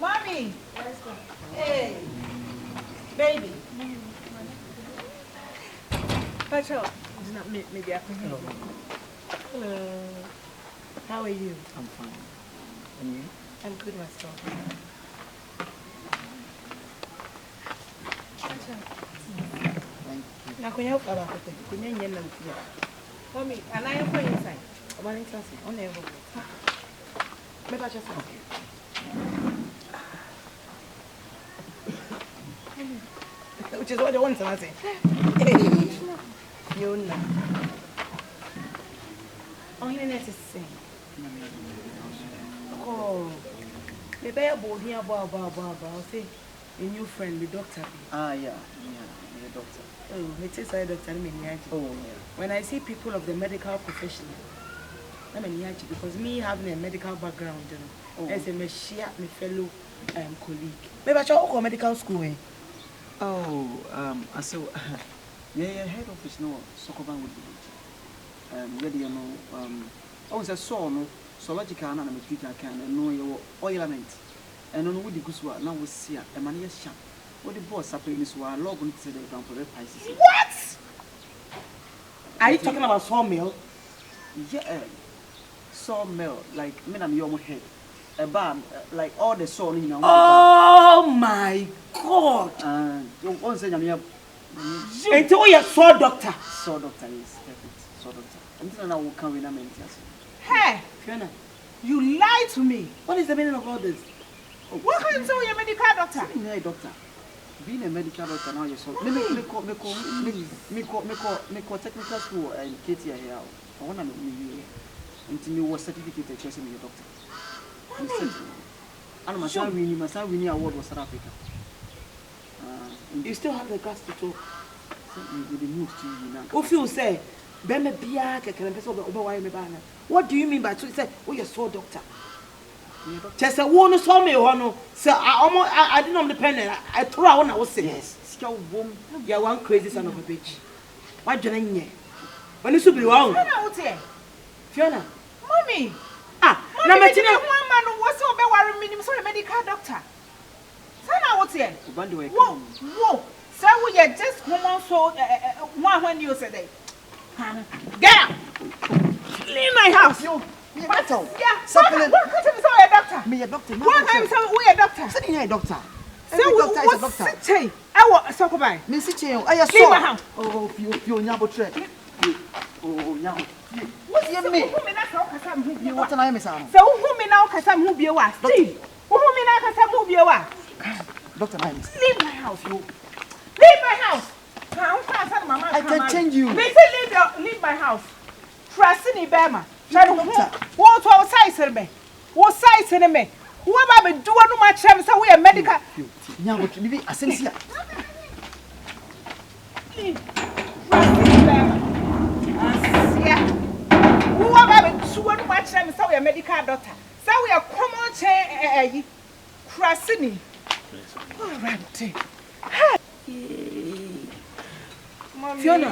Mommy. Hey, baby. Patrol. Do not meet me there. Hello. How are you? I'm fine. And you? I'm good myself. Thank you. Now, can you help about it? Can you hear me? Mommy, and I am going inside. I'm going to on the level. Maybe I just which is what they want to say. Fiona. Oh, you need to sing. Oh, maybe I bought here about. I'll say a new friend, the doctor. Yeah, the doctor. Oh, it is a doctor. Oh, yeah. When I see people of the medical profession, I mean, because me having a medical background, you know, as a share my fellow colleague. Maybe I should go medical school. Eh? Oh, so yeah, head office no Sokoban would be. Whether you know, I was a no zoological and a teacher can know your oilament. And on woody gooswa now we see a man yes sharp. What the boss up in this war log on to the ground for the prices. What? Are you talking about sawmill? Yeah, sawmill like me and your head. A barn like all the saw in your Oh my God! You won't say I'm and tell your saw doctor. Saw doctor is perfect. Saw doctor. Until now, will come with a maintenance. Hey, Fiona, you lied to me. what is the meaning of all this? What can you tell your medical doctor? Being a doctor. Being a medical doctor now, you're so. Me call technical school and Katie here. I want to know you. Until you were certificate of choosing your doctor. And my son winning award was South Africa. You still have the guts to talk. With the mood to you now. If you say, Beme Biak, what do you mean by to say, oh, you're so doctor? Just a one saw me or no, sir. I didn't know the pen. I threw out when I was saying, Yes, skill boom. You're one crazy son of a bitch. Why do you know? When you should be wrong, Fiona, mommy. Now, my one man was so bad, worrying me, so a medical doctor. Sana, what's here? Whoa, so we are just home so one when you said it. Get out! Leave my house! You battle! Yeah, something. What kind of a doctor? Me a doctor. What kind of we a doctor? Sitting here, doctor. So doctor is a doctor. I want a soccer by. Miss Chio, I saw. Leave my house. Oh, you nyabo trek. Oh, nyabo. What you mean? You what an I miss out. So who me now can some who be a was? Who me now can some who be a was? Doctor Nimes. Leave my house, you. Leave my house. I can change you. Leave my house. Trust in Ibama. What size me? What size in me? What am I doing? No much time, so we are medical. Now, what you be a sincere? Who am I doing? Much time, so we are medical doctor. So we are common chair. Crasini. All right. Fiona.